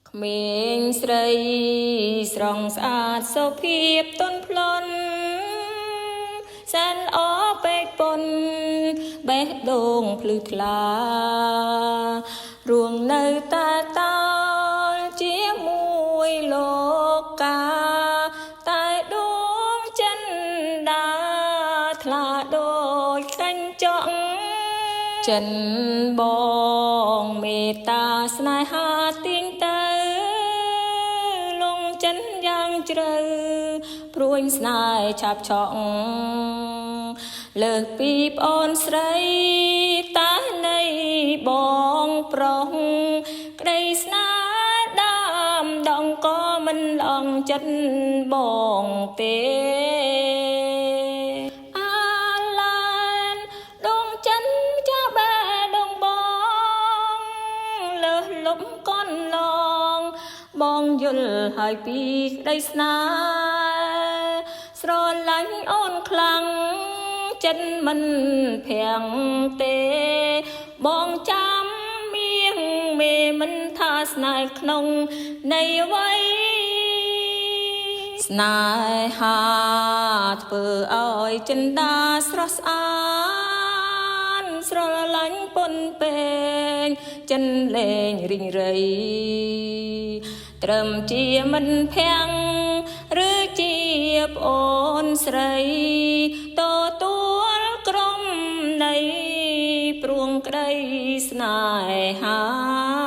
ក្មេងស្រីស្រងស្អាតសុភាពទន់ភ្លន់សែនល្អពេកពុនបេះដូងភ្លឺថ្លារួងនៅតែតើជាមួយលោកកាតែដួងចិនដាថ្លាដូចកាញ់ចង់ចិនបងមេត្តាស្នេហាទៀងទៅលងចិនយ៉ាងជ្រៅព្រួយស្នេហ៍ឆាប់ឆក់លើសពីប្អូនស្រីតានៃបងប្រុសក្តីស្នេហ៍ដើមដងក៏មិនឡងចិត្តបងទេលំកនឡងបងយល់ហើយពីក្តីស្នេហ៍ស្រឡាញ់អូនខ្លាំងចិត្តមិនភាំងទេបងចាំមៀងមេមិនថាស្នេហ៍ក្នុងនៃអ្វីស្នេហាធ្វើឲ្យចិនដាស្រស់ស្អាតស្រឡាញ់ពន់ពេងចិនលេងរីងរៃត្រឹមជាមិនភាំងឬជាប្អូនស្រីទទួលក្រុមនៃព្រួងក្តីស្នេហា